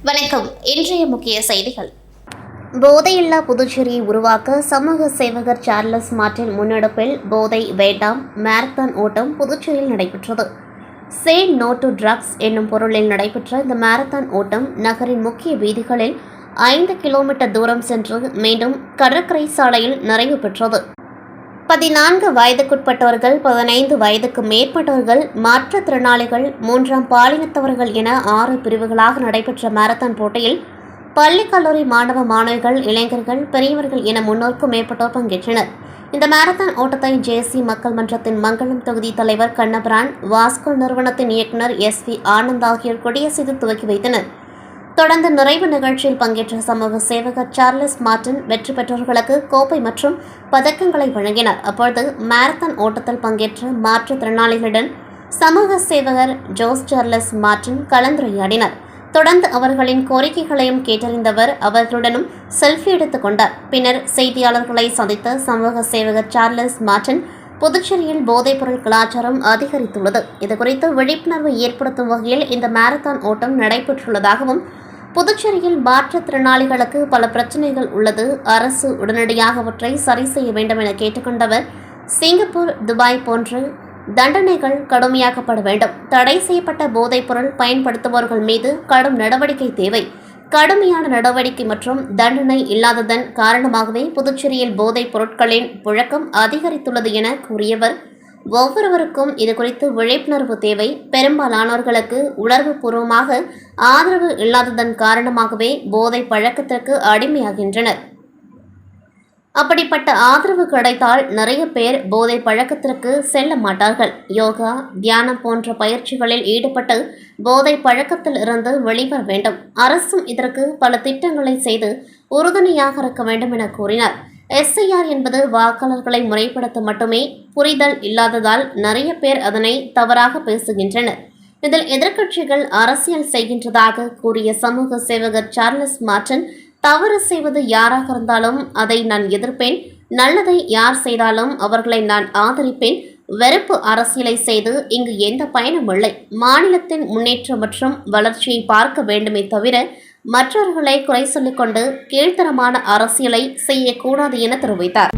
வணக்கம். இன்றைய முக்கிய செய்திகள். போதையில்லா புதுச்சேரியை உருவாக்க சமூக சேவகர் சார்லஸ் மார்ட்டின் முன்னெடுப்பில் போதை வேண்டாம் மாரத்தான் ஓட்டம் புதுச்சேரியில் நடைபெற்றது. சே நோ டு ட்ரக்ஸ் என்னும் பொருளில் நடைபெற்ற இந்த மாரத்தான் ஓட்டம் நகரின் முக்கிய வீதிகளில் 5 கிலோமீட்டர் தூரம் சென்று மீண்டும் கடற்கரை சாலையில் நிறைவு பெற்றது. 14 வயதுக்குட்பட்டவர்கள், 15 வயதுக்கு மேற்பட்டவர்கள், மாற்றுத்திறனாளிகள், 3ஆம் பாலினத்தவர்கள் என 6 பிரிவுகளாக நடைபெற்ற மாரத்தான் போட்டியில் பள்ளி கல்லூரி மாணவ மாணவிகள், இளைஞர்கள், பெரியவர்கள் என 300க்கும் மேற்பட்டோர் பங்கேற்றனர். இந்த மாரத்தான் ஓட்டத்தை ஜேசி மக்கள் மன்றத்தின் மங்களம் தொகுதி தலைவர் கண்ணபிரான், வாஸ்கோ நிறுவனத்தின் இயக்குநர் SV ஆனந்த் ஆகியோர் கொடியசைத்து துவக்கி வைத்தனர். தொடர்ந்து நிறைவு நிகழ்ச்சியில் பங்கேற்ற சமூக சேவகர் சார்லஸ் மார்ட்டின் வெற்றி பெற்றவர்களுக்கு கோப்பை மற்றும் பதக்கங்களை வழங்கினார். அப்பொழுது மாரத்தான் ஓட்டத்தில் பங்கேற்ற மாற்றுத்திறனாளிகளுடன் சமூக சேவகர் ஜோஸ் சார்லஸ் மார்ட்டின் கலந்துரையாடினார். தொடர்ந்து அவர்களின் கோரிக்கைகளையும் கேட்டறிந்தவர் அவர்களுடனும் செல்ஃபி எடுத்துக் கொண்டார். பின்னர் செய்தியாளர்களை சந்தித்த சமூக சேவகர் சார்லஸ் மார்ட்டின், புதுச்சேரியில் போதைப்பொருள் கலாச்சாரம் அதிகரித்துள்ளது. இதுகுறித்து விழிப்புணர்வு ஏற்படுத்தும் வகையில் இந்த மாரத்தான் ஓட்டம் நடைபெற்றுள்ளதாகவும், புதுச்சேரியில் மாற்றுத்திறனாளிகளுக்கு பல பிரச்சினைகள் உள்ளது, அரசு உடனடியாக அவற்றை சரி செய்ய வேண்டும் என கேட்டுக்கொண்டவர், சிங்கப்பூர், துபாய் போன்ற தண்டனைகள் கடுமையாக்கப்பட வேண்டும், தடை செய்யப்பட்ட போதைப்பொருள் பயன்படுத்துபவர்கள் மீது கடும் நடவடிக்கை தேவை, கடுமையான நடவடிக்கை மற்றும் தண்டனை இல்லாததன் காரணமாகவே புதுச்சேரியில் போதைப் பொருட்களின் புழக்கம் அதிகரித்துள்ளது என கூறியவர், ஒவ்வொருவருக்கும் இதுகுறித்து விழிப்புணர்வு தேவை, பெரும்பாலானோர்களுக்கு உணர்வு பூர்வமாக ஆதரவு இல்லாததன் காரணமாகவே போதை பழக்கத்திற்கு அடிமையாகின்றனர். அப்படிப்பட்ட ஆதரவு கிடைத்தால் நிறைய பேர் போதை பழக்கத்திற்கு செல்ல மாட்டார்கள். யோகா, தியானம் போன்ற பயிற்சிகளில் ஈடுபட்டு போதை பழக்கத்தில் இருந்து வெளிவர வேண்டும். அரசும் இதற்கு பல திட்டங்களை செய்து உறுதுணையாக இருக்க வேண்டும் என கூறினார். SIR என்பது வாக்காளர்களை முறைப்படுத்த மட்டுமே, புரிதல் இல்லாததால் நிறைய பேர் அதனை தவறாக பேசுகின்றனர். இதில் எதிர்க்கட்சிகள் அரசியல் செய்கின்றதாக கூறிய சமூக சேவகர் சார்லஸ் மார்ட்டின், தவறு செய்வது யாராக இருந்தாலும் அதை நான் எதிர்ப்பேன், நல்லதை யார் செய்தாலும் அவர்களை நான் ஆதரிப்பேன், வெறுப்பு அரசியலை செய்து இங்கு எந்த பயனும் இல்லை, மாநிலத்தின் முன்னேற்றம் மற்றும் வளர்ச்சியை பார்க்க வேண்டுமே தவிர மற்றவர்களை குறை சொல்லிக் கொண்டு கீழ்த்தரமான அரசியலை செய்யக்கூடாது என தெரிவித்தார்.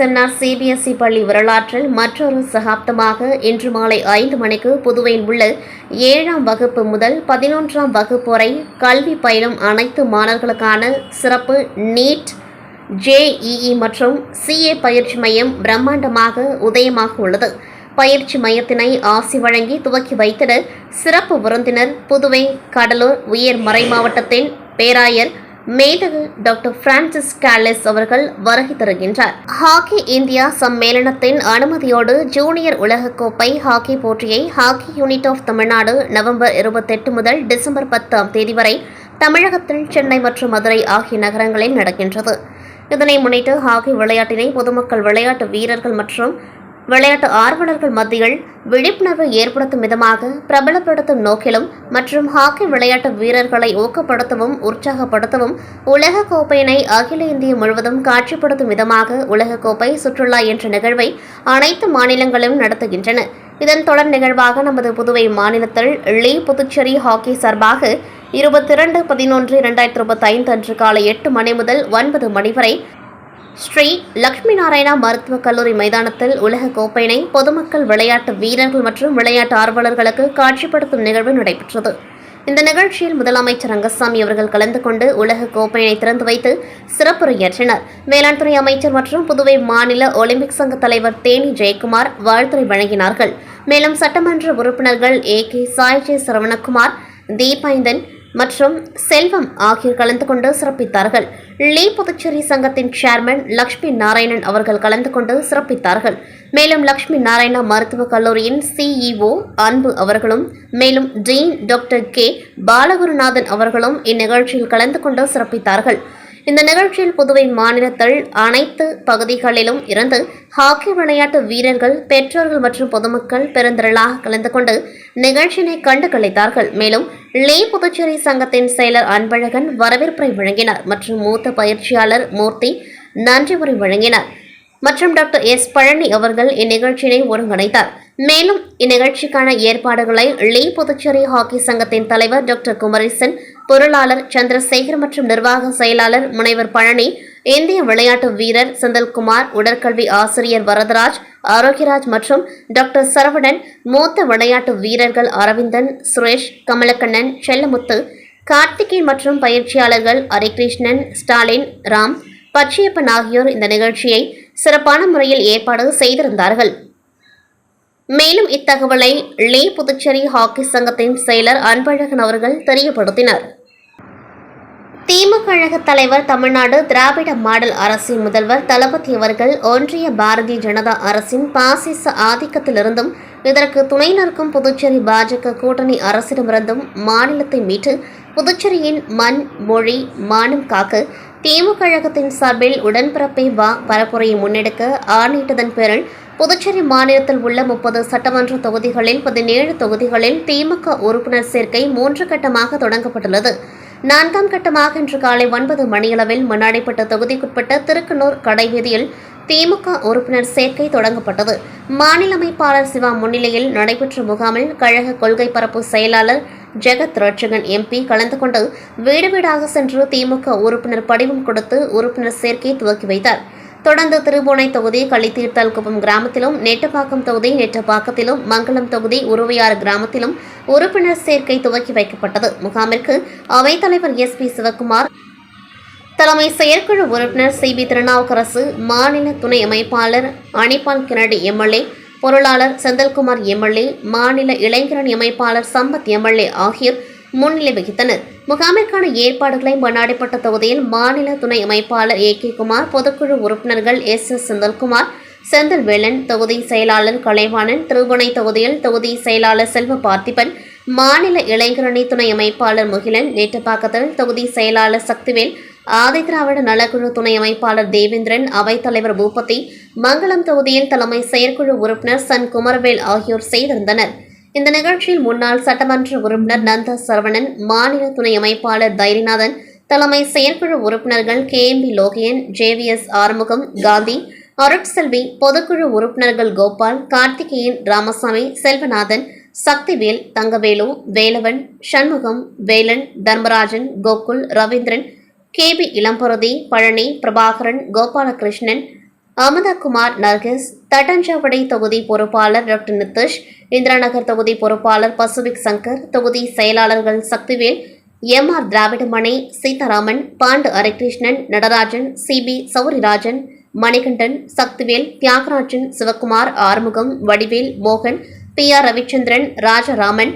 எஸ்என்ஆர் சிபிஎஸ்இ பள்ளி வரலாற்றில் மற்றொரு சகாப்தமாக இன்று மாலை 5 மணிக்கு புதுவையில் உள்ள 7ஆம் வகுப்பு முதல் 11ஆம் வகுப்பு வரை கல்வி பயிலும் அனைத்து மாணவர்களுக்கான சிறப்பு நீட் JEE மற்றும் CA பயிற்சி மையம் பிரம்மாண்டமாக உதயமாக உள்ளது. பயிற்சி மையத்தினை ஆசி வழங்கி துவக்கி வைத்திட சிறப்பு விருந்தினர் புதுவை கடலூர் உயர் மறை மாவட்டத்தின் பேராயர் மேதகு டாக்டர் பிரான்சிஸ் கார்லஸ் அவர்கள் வருகை தருகின்றார். ஹாக்கி இந்தியா சம்மேளனத்தின் அனுமதியோடு ஜூனியர் உலகக்கோப்பை ஹாக்கி போட்டியை hockey unit of Tamil Nadu November 28 முதல் டிசம்பர் 10ஆம் தேதி வரை தமிழகத்தில் சென்னை மற்றும் மதுரை ஆகிய நகரங்களில் நடக்கின்றது. இதனை முன்னிட்டு ஹாக்கி விளையாட்டினை பொதுமக்கள், விளையாட்டு வீரர்கள் மற்றும் விளையாட்டு ஆர்வலர்கள் மத்தியில் விழிப்புணர்வு ஏற்படுத்தும் விதமாக பிரபலப்படுத்தும் நோக்கிலும் மற்றும் ஹாக்கி விளையாட்டு வீரர்களை ஊக்கப்படுத்தவும் உற்சாகப்படுத்தவும் உலகக்கோப்பையினை அகில இந்திய முழுவதும் காட்சிப்படுத்தும் விதமாக உலகக்கோப்பை சுற்றுலா என்ற நிகழ்வை அனைத்து மாநிலங்களும் நடத்துகின்றன. இதன் தொடர் நிகழ்வாக நமது புதுவை மாநிலத்தில் புதுச்சேரி ஹாக்கி சார்பாக 22/11/2025 அன்று காலை 8 மணி முதல் 9 மணி வரை ஸ்ரீ லட்சுமி நாராயணா மருத்துவக் கல்லூரி மைதானத்தில் உலக கோப்பையினை பொதுமக்கள், விளையாட்டு வீரர்கள் மற்றும் விளையாட்டு ஆர்வலர்களுக்கு காட்சிப்படுத்தும் நிகழ்வு நடைபெற்றது. இந்த நிகழ்ச்சியில் முதலமைச்சர் ரங்கசாமி அவர்கள் கலந்து கொண்டு உலக கோப்பையினை திறந்து வைத்து சிறப்புரையாற்றினார். வேளாண் துறை அமைச்சர் மற்றும் புதுவை மாநில ஒலிம்பிக் சங்க தலைவர் தேனி ஜெயக்குமார் வாழ்த்துரை வழங்கினார்கள். மேலும் சட்டமன்ற உறுப்பினர்கள் AK சாய்ஜே சரவணகுமார், தீபைந்தன் மற்றும் செல்வம் ஆகியோர் கலந்து கொண்டு சிறப்பித்தார்கள். புதுச்சேரி சங்கத்தின் சேர்மன் லட்சுமி நாராயணன் அவர்கள் கலந்து கொண்டு சிறப்பித்தார்கள். மேலும் லட்சுமி நாராயணா மருத்துவக் கல்லூரியின் CEO அன்பு அவர்களும் மேலும் டீன் டாக்டர் K பாலகுருநாதன் அவர்களும் இந்நிகழ்ச்சியில் கலந்து கொண்டு சிறப்பித்தார்கள். இந்த நிகழ்ச்சியில் புதுவை மாநிலத்தில் அனைத்து பகுதிகளிலும் இருந்து ஹாக்கி விளையாட்டு வீரர்கள், பெற்றோர்கள் மற்றும் பொதுமக்கள் பெருந்திரளாக கலந்து கொண்டு நிகழ்ச்சியினை கண்டு களித்தார்கள். மேலும் புதுச்சேரி சங்கத்தின் செயலர் அன்பழகன் வரவேற்புரை வழங்கினார் மற்றும் மூத்த பயிற்சியாளர் மூர்த்தி நன்றி உரை வழங்கினார் மற்றும் டாக்டர் S பழனி அவர்கள் இந்நிகழ்ச்சியினை ஒருங்கிணைத்தார். மேலும் இந்நிகழ்ச்சிக்கான ஏற்பாடுகளை புதுச்சேரி ஹாக்கி சங்கத்தின் தலைவர் டாக்டர் குமரேசன், பொருளாளர் சந்திரசேகர் மற்றும் நிர்வாக செயலாளர் முனைவர் பழனி, இந்திய விளையாட்டு வீரர் செந்தில்குமார், உடற்கல்வி ஆசிரியர் வரதராஜ், ஆரோக்கியராஜ் மற்றும் டாக்டர் சரவணன், மூத்த விளையாட்டு வீரர்கள் அரவிந்தன், சுரேஷ், கமலக்கண்ணன், செல்லமுத்து, கார்த்திகேயன் மற்றும் பயிற்சியாளர்கள் ஹரிகிருஷ்ணன், ஸ்டாலின், ராம், பச்சையப்பன் ஆகியோர் இந்த நிகழ்ச்சியை சிறப்பான முறையில் ஏற்பாடு செய்திருந்தார்கள். மேலும் இத்தகவலை புதுச்சேரி ஹாக்கி சங்கத்தின் செயலர் அன்பழகன் அவர்கள் தெரியப்படுத்தினார். திமுக கழக தலைவர், தமிழ்நாடு திராவிட மாடல் அரசின் முதல்வர் தளபதி அவர்கள் ஒன்றிய பாரதிய ஜனதா அரசின் பாசிச ஆதிக்கத்திலிருந்தும் இதற்கு துணை நிற்கும் புதுச்சேரி பாஜக கூட்டணி அரசிடமிருந்தும் மாநிலத்தை மீட்டு புதுச்சேரியின் மண், மொழி, மானம் காக்க திமுக கழகத்தின் சார்பில் உடன்பிறப்பை வா பரப்புரையை முன்னெடுக்க ஆணையிட்டதன் பேரில் புதுச்சேரி மாநிலத்தில் உள்ள 30 சட்டமன்ற தொகுதிகளில் 17 தொகுதிகளில் திமுக உறுப்பினர் சேர்க்கை 3 கட்டமாக தொடங்கப்பட்டுள்ளது. 4ஆம் கட்டமாக இன்று காலை 9 மணியளவில் மண்ணாடிப்பட்ட தொகுதிக்குட்பட்ட திருக்கனூர் கடைவீதியில் திமுக உறுப்பினர் சேர்க்கை தொடங்கப்பட்டது. மாநில அமைப்பாளர் சிவா முன்னிலையில் நடைபெற்ற முகாமில் கழக கொள்கை பரப்பு செயலாளர் ஜெகத் ரட்சகன் MP கலந்து கொண்டு வீடு வீடாக சென்று திமுக உறுப்பினர் படிவம் கொடுத்து உறுப்பினர் சேர்க்கையை துவக்கி வைத்தார். தொடர்ந்து திருபுவனை தொகுதி களித்தீர்த்தால்குப்பம் கிராமத்திலும், நெட்டப்பாக்கம் தொகுதி நெட்டப்பாக்கத்திலும், மங்களம் தொகுதி உருவையாறு கிராமத்திலும் உறுப்பினர் சேர்க்கை துவக்கி வைக்கப்பட்டது. முகாமிற்கு அவைத்தலைவர் SP சிவக்குமார், தலைமை செயற்குழு உறுப்பினர் CB திருநாவுக்கரசு, மாநில துணை அமைப்பாளர் அனிபால் கிரணடி MLA, பொருளாளர் செந்தில்குமார் MLA, மாநில இளைஞரணி அமைப்பாளர் சம்பத் MLA ஆகியோர் முன்னிலை வகித்தனர். முகாமிற்கான ஏற்பாடுகளை மண்ணாடிப்பட்ட தொகுதியில் மாநில துணை அமைப்பாளர் AK குமார், பொதுக்குழு உறுப்பினர்கள் SS செந்தில்குமார், செந்தில்வேலன், தொகுதி செயலாளர் கலைவாணன், திருபுவனை தொகுதியில் தொகுதி செயலாளர் செல்வ பார்த்திபன், மாநில இளைஞரணி துணை அமைப்பாளர் முகிலன், நேட்டப்பாக்கத்தில் தொகுதி செயலாளர் சக்திவேல், ஆதிதிராவிட நலக்குழு துணை அமைப்பாளர் தேவேந்திரன், அவைத்தலைவர் பூபதி, மங்களம் தொகுதியில் தலைமை செயற்குழு உறுப்பினர் சன் குமரவேல் ஆகியோர் செய்திருந்தனர். இந்த நிகழ்ச்சியில் முன்னாள் சட்டமன்ற உறுப்பினர் நந்த சரவணன், மாநில துணை அமைப்பாளர் தைரியநாதன், தலைமை செயற்குழு உறுப்பினர்கள் KMB லோகியன், JVS ஆறுமுகம், காந்தி, அருட்செல்வி, பொதுக்குழு உறுப்பினர்கள் கோபால், கார்த்திகேயன், ராமசாமி, செல்வநாதன், சக்திவேல், தங்கவேலு, வேலவன், சண்முகம், வேலன், தர்மராஜன், கோகுல், ரவீந்திரன், KB இளம்பருதி, பழனி, பிரபாகரன், கோபாலகிருஷ்ணன், அமுதகுமார் நர்கிஸ், தட்டஞ்சாவடி தொகுதி பொறுப்பாளர் டாக்டர் நிதிஷ், இந்திராநகர் தொகுதி பொறுப்பாளர் பசுபிக் சங்கர், தொகுதி செயலாளர்கள் சக்திவேல், எம்.ஆர். திராவிடமணி, சீதாராமன், பாண்டு ஹரிகிருஷ்ணன், நடராஜன், சி.பி. சௌரிராஜன், மணிகண்டன், சக்திவேல், தியாகராஜன், சிவக்குமார், ஆறுமுகம், வடிவேல், மோகன், பி.ஆர். ரவிச்சந்திரன், ராஜராமன்,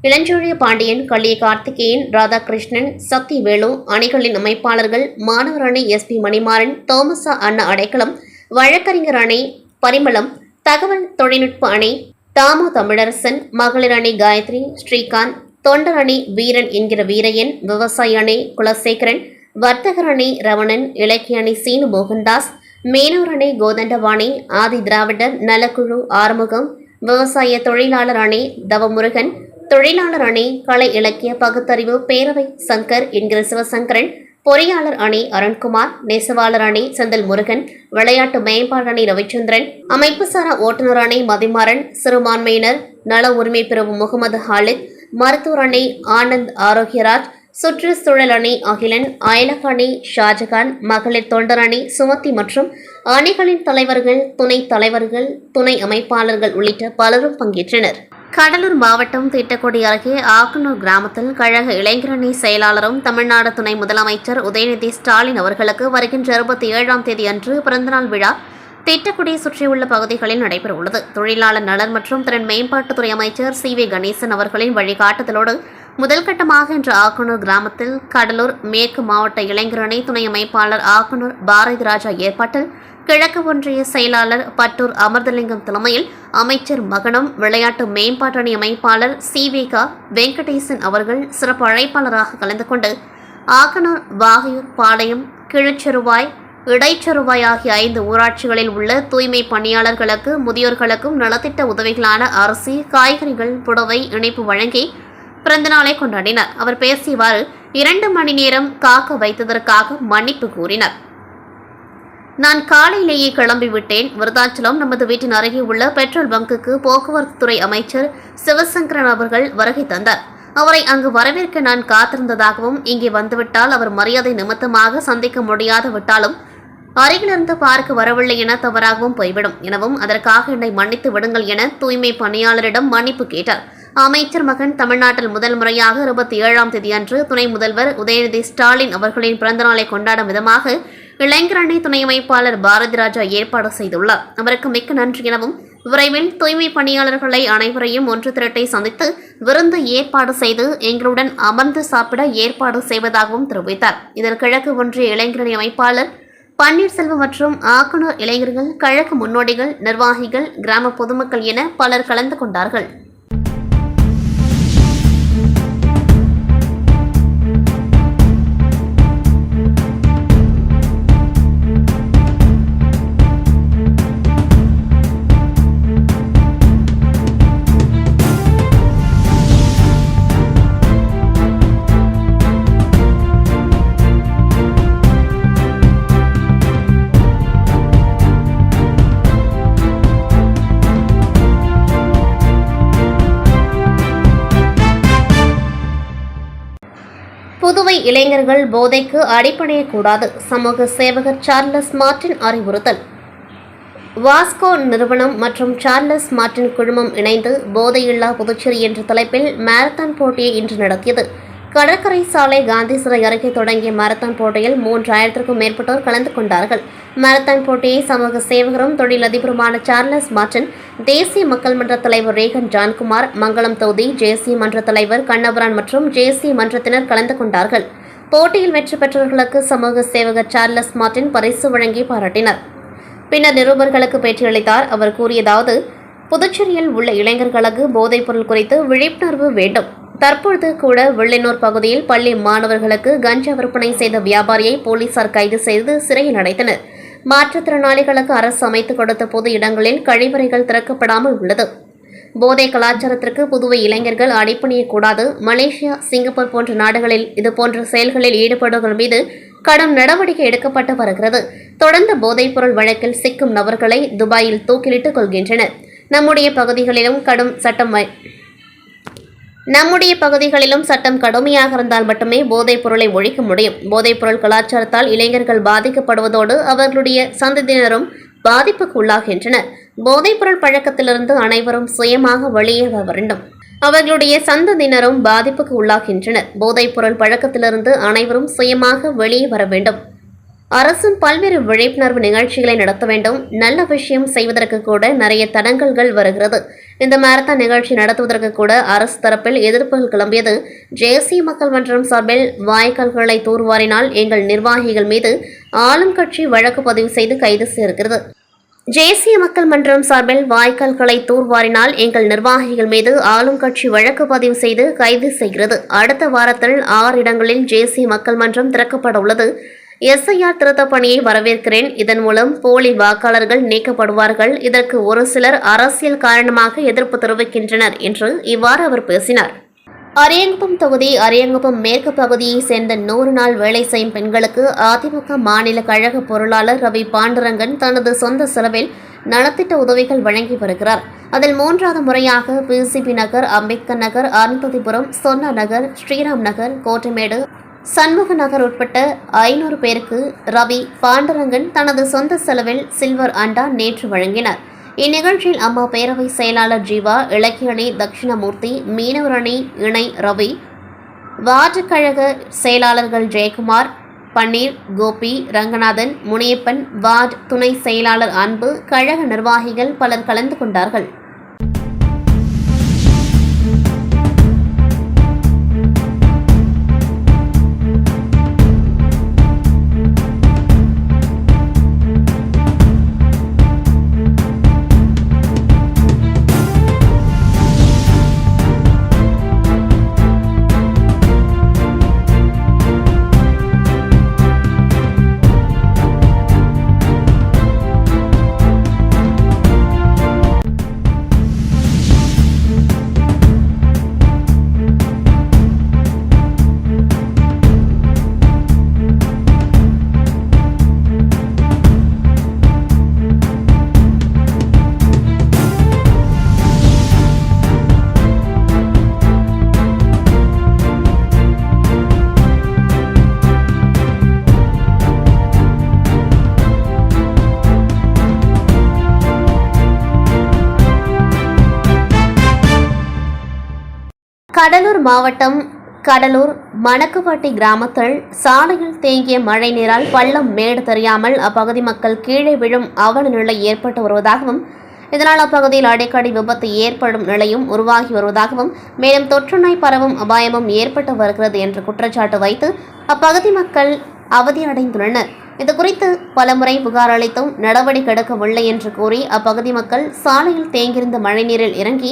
இளஞ்சோழிய பாண்டியன், கள்ளிய கார்த்திகேயன், ராதாகிருஷ்ணன், சக்திவேலு, அணிகளின் அமைப்பாளர்கள் மாணவர் அணி எஸ்.பி. மணிமாறன், தோமசா அண்ணா அடைக்கலம், வழக்கறிஞர் அணி பரிமளம், தகவல் தொழில்நுட்ப அணி தாமோ தமிழரசன், மகளிர் அணி காயத்ரி, ஸ்ரீகாந்த், தொண்டர் அணி வீரன் என்கிற வீரையன், விவசாய அணி குலசேகரன், வர்த்தகர் அணி ரமணன், இலக்கிய அணி சீனு மோகன்தாஸ், மீனவர் அணி கோதண்டவாணி, ஆதி திராவிடர் நலக்குழு ஆறுமுகம், விவசாய தொழிலாளர் அணி தவமுருகன், தொழிலாளர் அணி கலை இலக்கிய பகுத்தறிவு பேரவை சங்கர் என்கிற சிவசங்கரன், பொறியாளர் அணி அருண்குமார், நெசவாளர் அணி செந்தில் முருகன், விளையாட்டு மேம்பாடு அணி ரவிச்சந்திரன், அமைப்புசாரா ஓட்டுநர் அணி மதிமாறன், சிறுபான்மையினர் நல உரிமை பிரிவு முகமது ஹாலித், மருத்துவர் அணி ஆனந்த் ஆரோக்கியராஜ், சுற்றுச்சூழல் அணி அகிலன், அயலக அணி ஷாஜகான், மகளிர் தொண்டர் அணி சுமத்தி மற்றும் அணிகளின் தலைவர்கள், துணைத் தலைவர்கள், துணை அமைப்பாளர்கள் உள்ளிட்ட பலரும் பங்கேற்றனர். கடலூர் மாவட்டம் திட்டக்குடி அருகே ஆக்கனூர் கிராமத்தில் கழக இளைஞரணி செயலாளரும் தமிழ்நாடு துணை முதலமைச்சர் உதயநிதி ஸ்டாலின் அவர்களுக்கு வருகின்ற 27ஆம் தேதி அன்று பிறந்தநாள் விழா திட்டக்குடியை சுற்றியுள்ள பகுதிகளில் நடைபெறவுள்ளது. தொழிலாளர் நலன் மற்றும் திறன் மேம்பாட்டுத்துறை அமைச்சர் சி.வி. கணேசன் அவர்களின் வழிகாட்டுதலோடு முதல்கட்டமாக இன்று ஆக்கனூர் கிராமத்தில் கடலூர் மேற்கு மாவட்ட இளைஞரணி துணை அமைப்பாளர் ஆக்கனூர் பாரதி ராஜா ஏற்பாட்டில் கிழக்கு ஒன்றிய செயலாளர் பட்டூர் அமிர்தலிங்கம் தலைமையில் அமைச்சர் மகனம், விளையாட்டு மேம்பாட்டணி அமைப்பாளர் சி.வி.க. வெங்கடேசன் அவர்கள் சிறப்பு அழைப்பாளராக கலந்து கொண்டு ஆக்கனூர், வாகையூர், பாளையம், கிழச்செருவாய், இடைச்செருவாய் ஆகிய 5 ஊராட்சிகளில் உள்ள தூய்மை பணியாளர்களுக்கு, முதியோர்களுக்கும் நலத்திட்ட உதவிகளான அரிசி, காய்கறிகள், புடவை இணைப்பு வழங்கி பிறந்தநாளை கொண்டாடினார். அவர் பேசியவாறு 2 மணி நேரம் காக்க வைத்ததற்காக மன்னிப்பு கூறினார். நான் காலையிலேயே கிளம்பிவிட்டேன். விருதாச்சலம் நமது வீட்டின் அருகே உள்ள பெட்ரோல் பங்குக்கு போக்குவரத்து துறை அமைச்சர் சிவசங்கரன் அவர்கள் வருகை தந்தார். அவரை அங்கு வரவேற்க நான் காத்திருந்ததாகவும், இங்கே வந்துவிட்டால் அவர் மரியாதை நிமித்தமாக சந்திக்க முடியாது விட்டாலும் அருகிலிருந்து பார்க்க வரவில்லை என தவறாகவும் போய்விடும் எனவும், அதற்காக என்னை மன்னித்து விடுங்கள் என தூய்மை பணியாளரிடம் மன்னிப்பு கேட்டார். அமைச்சர் மகன் தமிழ்நாட்டில் முதல் முறையாக 27ஆம் தேதி அன்று துணை முதல்வர் உதயநிதி ஸ்டாலின் அவர்களின் பிறந்தநாளை கொண்டாடும் விதமாக இளைஞரணி துணை அமைப்பாளர் பாரதி ராஜா ஏற்பாடு செய்துள்ளார். அவருக்கு மிக்க நன்றி எனவும், விரைவில் தூய்மை பணியாளர்களை அனைவரையும் ஒன்று திரட்டை சந்தித்து விருந்து ஏற்பாடு செய்து எங்களுடன் அமர்ந்து சாப்பிட ஏற்பாடு செய்வதாகவும் தெரிவித்தார். இதில் கிழக்கு ஒன்றிய இளைஞரணி அமைப்பாளர் பன்னீர்செல்வம் மற்றும் ஆக்கனூர் இளைஞர்கள், கழக முன்னோடிகள், நிர்வாகிகள், கிராம பொதுமக்கள் என பலர் கலந்து கொண்டார்கள். புதுவை இளைஞர்கள் போதைக்கு அடிபணியக்கூடாது. சமூக சேவகர் சார்லஸ் மார்டின் அறிவுறுத்தல். வாஸ்கோ நிறுவனம் மற்றும் சார்லஸ் மார்டின் குழுமம் இணைந்து போதையில்லா புதுச்சேரி என்ற தலைப்பில் மாரத்தான் போட்டியை இன்று நடத்தியது. கடற்கரை சாலை காந்தி சிலை அருகே தொடங்கிய மாரத்தான் போட்டியில் 3000க்கும் மேற்பட்டோர் கலந்து கொண்டார்கள். மாரத்தான் போட்டியை சமூக சேவகரும் தொழிலதிபருமான சார்லஸ் மார்டின், தேசிய மக்கள் மன்ற தலைவர் ரேகன் ஜான்குமார், மங்களம் தொகுதி ஜேசி மன்ற தலைவர் கண்ணபுரான் மற்றும் ஜேசி மன்றத்தினர் கலந்து கொண்டார்கள். போட்டியில் வெற்றி பெற்றவர்களுக்கு சமூக சேவகர் சார்லஸ் மார்டின் பரிசு வழங்கி பாராட்டினார். பின்னர் நிருபர்களுக்கு பேட்டியளித்தார். அவர் கூறியதாவது: புதுச்சேரியில் உள்ள இளைஞர்களுக்கு போதைப் பொருள் குறித்து விழிப்புணர்வு வேண்டும். தற்பொழுது கூட வெள்ளினூர் பகுதியில் பள்ளி மாணவர்களுக்கு கஞ்சா விற்பனை செய்த வியாபாரியை போலீசார் கைது செய்து சிறையில் அடைத்தனர். மாற்றுத்திறனாளிகளுக்கு அரசு அமைத்துக் கொடுத்த பொது இடங்களில் கழிவறைகள் திறக்கப்படாமல் உள்ளது. போதை கலாச்சாரத்திற்கு புதுவை இளைஞர்கள் அடிபணியக்கூடாது. மலேசியா, சிங்கப்பூர் போன்ற நாடுகளில் இதுபோன்ற செயல்களில் ஈடுபடுவர்கள் மீது கடும் நடவடிக்கை எடுக்கப்பட்டு வருகிறது. தொடர்ந்து போதைப்பொருள் வழக்கில் சிக்கும் நபர்களை துபாயில் தூக்கிலிட்டுக் கொள்கின்றனர். நம்முடைய பகுதிகளிலும் சட்டம் கடுமையாக இருந்தால் மட்டுமே போதைப் பொருளை ஒழிக்க முடியும். போதைப் பொருள் கலாச்சாரத்தால் இளைஞர்கள் பாதிக்கப்படுவதோடு அவர்களுடைய சந்ததியினரும் பாதிப்புக்கு உள்ளாகின்றனர். போதைப்பொருள் பழக்கத்திலிருந்து அனைவரும் சுயமாக வெளியேற வேண்டும். அவர்களுடைய சந்ததியினரும் பாதிப்புக்கு உள்ளாகின்றனர். போதைப்பொருள் பழக்கத்திலிருந்து அனைவரும் சுயமாக வெளியே வர வேண்டும். அரசும் பல்வேறு விழிப்புணர்வு நிகழ்ச்சிகளை நடத்த வேண்டும். நல்ல விஷயம் செய்வதற்கு கூட நிறைய தடங்கல்கள் வருகிறது. இந்த மாரத்தான் நிகழ்ச்சி நடத்துவதற்கு கூட அரசு தரப்பில் எதிர்ப்புகள் கிளம்பியது. தேசிய மக்கள் மன்றம் சார்பில் வாய்க்கால்களை தூர்வாரினால் எங்கள் நிர்வாகிகள் மீது ஆளும் கட்சி வழக்கு பதிவு செய்து கைது செய்திருக்கிறது. தேசிய மக்கள் மன்றம் சார்பில் வாய்க்கால்களை தூர்வாரினால் எங்கள் நிர்வாகிகள் மீது ஆளும் கட்சி வழக்கு பதிவு செய்து கைது செய்கிறது. அடுத்த வாரத்தில் 6 இடங்களில் தேசிய மக்கள் மன்றம் திறக்கப்பட உள்ளது. SIR திருத்தப் பணியை வரவேற்கிறேன். இதன் மூலம் போலி வாக்காளர்கள் நீக்கப்படுவார்கள். இதற்கு ஒரு சிலர் அரசியல் காரணமாக எதிர்ப்பு தெரிவிக்கின்றனர் என்று இவ்வாறு அவர் பேசினார். அரியங்குப்பம் தொகுதி அரியங்குப்பம் மேற்கு பகுதியை சேர்ந்த 100 நாள் வேலை செய்யும் பெண்களுக்கு அதிமுக மாநில கழக பொருளாளர் ரவி பாண்டுரங்கன் தனது சொந்த செலவில் நலத்திட்ட உதவிகள் வழங்கி வருகிறார். அதில் 3வது முறையாக PCB நகர், அம்பேத்கர் நகர், அருந்ததிபுரம், சொன்னா நகர், ஸ்ரீராம் நகர், கோட்டைமேடு, சண்முக நகர் உட்பட்ட 500 பேருக்கு ரவி பாண்டுரங்கன் தனது சொந்த செலவில் சில்வர் அண்டா நேற்று வழங்கினார். இந்நிகழ்ச்சியில் அம்மா பேரவை செயலாளர் ஜீவா, இலக்கிய அணி தட்சிணமூர்த்தி, மீனவர் அணி இணை ரவி, வார்டு கழக செயலாளர்கள் ஜெயக்குமார், பன்னீர், கோபி, ரங்கநாதன், முனியப்பன், வார்டு துணை செயலாளர் அன்பு, கழக நிர்வாகிகள் பலர் கலந்து கொண்டார்கள். கடலூர் மாவட்டம் கடலூர் மணக்குப்பட்டி கிராமத்தில் சாலையில் தேங்கிய மழை நீரால் பள்ளம் மேடு தெரியாமல் அப்பகுதி மக்கள் கீழே விழும் அவல நிலை ஏற்பட்டு வருவதாகவும், இதனால் அப்பகுதியில் அடிக்கடி விபத்து ஏற்படும் நிலையும் உருவாகி வருவதாகவும், மேலும் தொற்று நோய் பரவும் அபாயமும் ஏற்பட்டு வருகிறது என்று குற்றச்சாட்டு வைத்து அப்பகுதி மக்கள் அவதியடைந்துள்ளனர். இதுகுறித்து பலமுறை புகார் அளித்தும் நடவடிக்கை எடுக்கவில்லை என்று கூறி அப்பகுதி மக்கள் சாலையில் தேங்கியிருந்த மழைநீரில் இறங்கி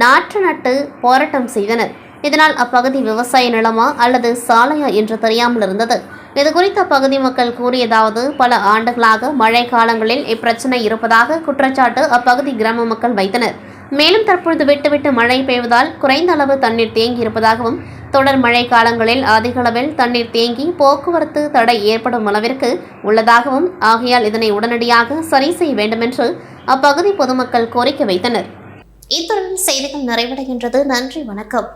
நாற்று நட்டு போராட்டம் செய்தனர். இதனால் அப்பகுதி விவசாய நிலமா அல்லது சாலையா என்று தெரியாமல் இருந்தது. இதுகுறித்து அப்பகுதி மக்கள் கூறியதாவது, பல ஆண்டுகளாக மழை காலங்களில் இப்பிரச்சனை இருப்பதாக குற்றச்சாட்டு அப்பகுதி கிராம மக்கள் வைத்தனர். மேலும் தற்பொழுது விட்டுவிட்டு மழை பெய்வதால் குறைந்த அளவு தண்ணீர் தேங்கி இருப்பதாகவும், தொடர் மழை காலங்களில் அதிக அளவில் தண்ணீர் தேங்கி போக்குவரத்து தடை ஏற்படும் அளவிற்கு உள்ளதாகவும், ஆகையால் இதனை உடனடியாக சரி செய்ய வேண்டுமென்று அப்பகுதி பொதுமக்கள் கோரிக்கை வைத்தனர். இத்துடன் செய்திகள் நிறைவடைகின்றது. நன்றி, வணக்கம்.